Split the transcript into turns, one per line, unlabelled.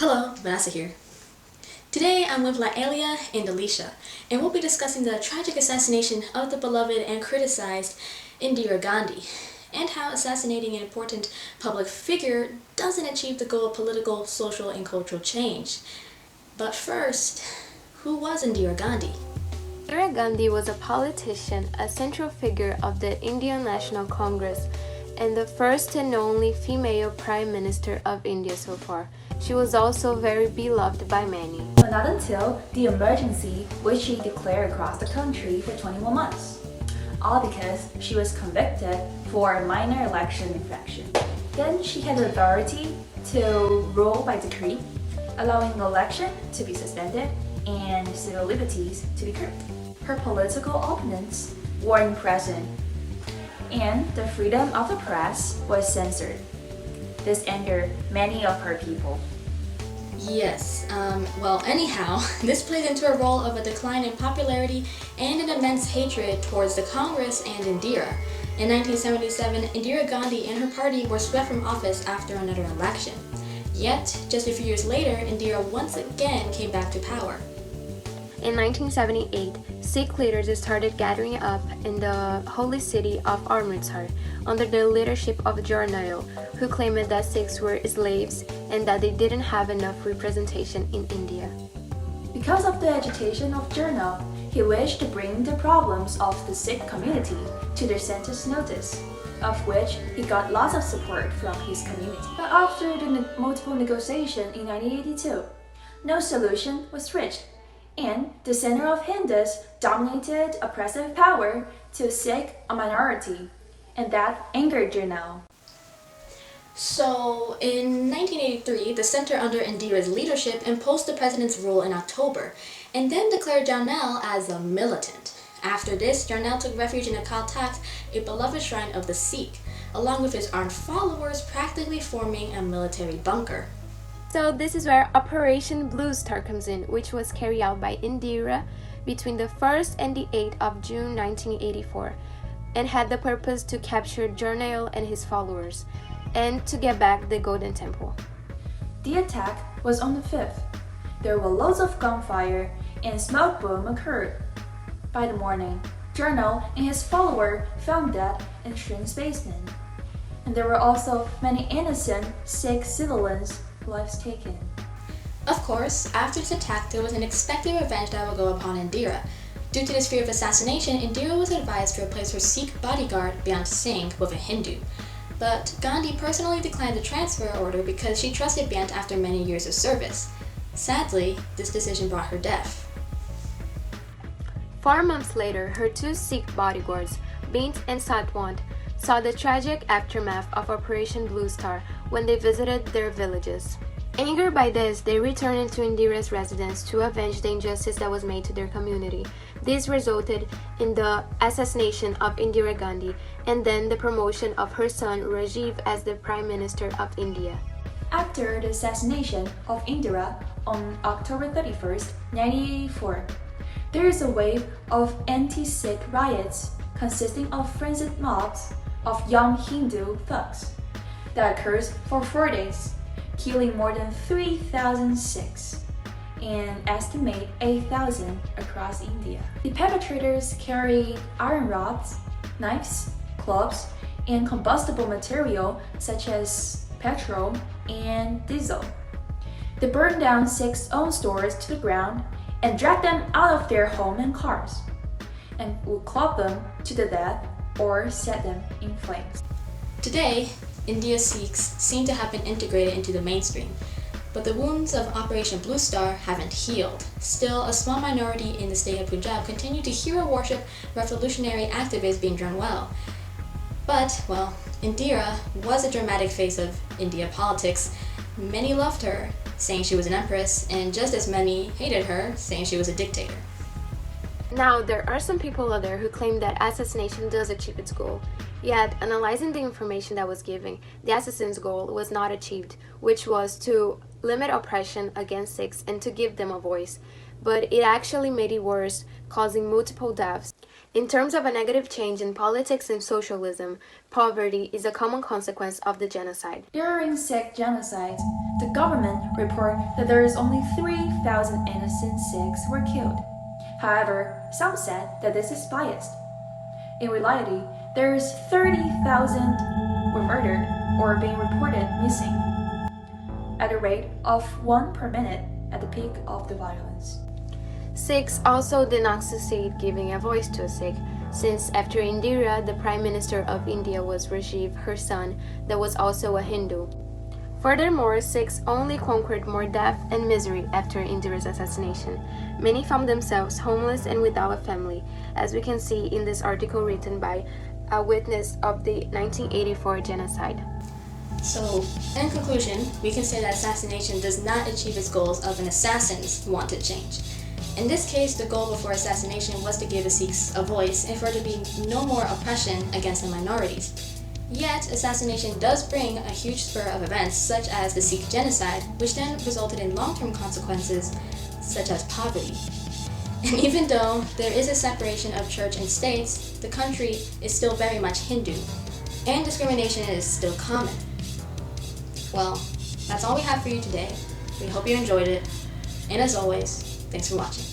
Hello, Vanessa here. Today I'm with Laelia and Alicia, and we'll be discussing the tragic assassination of the beloved and criticized Indira Gandhi, and how assassinating an important public figure doesn't achieve the goal of political, social, and cultural change. But first, who was Indira Gandhi?
Indira Gandhi was a politician, a central figure of the Indian National Congress, and the first and only female Prime Minister of India so far. She was also very beloved by many.
But not until the emergency which she declared across the country for 21 months. All because she was convicted for a minor election infraction. Then she had the authority to rule by decree, allowing the election to be suspended and civil liberties to be curbed. Her political opponents weren't present, and the freedom of the press was censored. This angered many of her people.
Yes, anyhow, this plays into a role of a decline in popularity and an immense hatred towards the Congress and Indira. In 1977, Indira Gandhi and her party were swept from office after another election. Yet, just a few years later, Indira once again came back to power.
In 1978, Sikh leaders started gathering up in the holy city of Amritsar under the leadership of Jarnail, who claimed that Sikhs were slaves and that they didn't have enough representation in India.
Because of the agitation of Jarnail, he wished to bring the problems of the Sikh community to their center's notice, of which he got lots of support from his community. But after the multiple negotiations in 1982, no solution was reached, and the center of Hindus dominated oppressive power to Sikh a minority, and that angered Jarnail.
So, in 1983, the center under Indira's leadership imposed the president's rule in October, and then declared Jarnail as a militant. After this, Jarnail took refuge in Akal Takht, a beloved shrine of the Sikh, along with his armed followers, practically forming a military bunker.
So this is where Operation Blue Star comes in, which was carried out by Indira between the 1st and the 8th of June 1984, and had the purpose to capture Jarnail and his followers, and to get back the Golden Temple.
The attack was on the 5th. There were loads of gunfire and smoke boom occurred. By the morning, Jarnail and his follower found dead in Shrin's basement, and there were also many innocent Sikh civilians' lives taken.
Of course, after this attack, there was an expected revenge that would go upon Indira. Due to this fear of assassination, Indira was advised to replace her Sikh bodyguard, Singh, with a Hindu. But Gandhi personally declined the transfer order because she trusted Bhant after many years of service. Sadly, this decision brought her death.
4 months later, her two Sikh bodyguards, Bhant and Sant, saw the tragic aftermath of Operation Blue Star when they visited their villages. Angered by this, they returned to Indira's residence to avenge the injustice that was made to their community. This resulted in the assassination of Indira Gandhi and then the promotion of her son Rajiv as the Prime Minister of India.
After the assassination of Indira on October 31st, 1984, there is a wave of anti-Sikh riots consisting of frenzied mobs of young Hindu thugs that occurs for 4 days, killing more than 3,000 Sikhs and estimate 8,000 across India. The perpetrators carry iron rods, knives, clubs, and combustible material such as petrol and diesel. They burn down Sikhs' own stores to the ground and drag them out of their home and cars, and will club them to the death or set them in flames.
Today, India's Sikhs seem to have been integrated into the mainstream, but the wounds of Operation Blue Star haven't healed. Still, a small minority in the state of Punjab continue to hero worship revolutionary activist Bhindranwale. But, Indira was a dramatic face of India politics. Many loved her, saying she was an empress, and just as many hated her, saying she was a dictator.
Now, there are some people out there who claim that assassination does achieve its goal. Yet, analyzing the information that was given, the assassin's goal was not achieved, which was to limit oppression against Sikhs and to give them a voice. but it actually made it worse, causing multiple deaths. In terms of a negative change in politics and socialism, poverty is a common consequence of the genocide.
During Sikh genocide, the government reported that there is only 3,000 innocent Sikhs were killed. However, some said that this is biased. In reality, there is 30,000 were murdered or being reported missing, at a rate of 1 per minute at the peak of the violence.
Sikhs also did not succeed giving a voice to a Sikh, since after Indira, the Prime Minister of India, was Rajiv, her son, that was also a Hindu. Furthermore, Sikhs only conquered more death and misery after Indira's assassination. Many found themselves homeless and without a family, as we can see in this article written by a witness of the 1984 genocide.
So, in conclusion, we can say that assassination does not achieve its goals of an assassin's wanted change. In this case, the goal before assassination was to give the Sikhs a voice and for there to be no more oppression against the minorities. Yet, assassination does bring a huge spur of events such as the Sikh genocide, which then resulted in long-term consequences such as poverty. And even though there is a separation of church and states, the country is still very much Hindu, and discrimination is still common. Well, that's all we have for you today. We hope you enjoyed it, and as always, thanks for watching.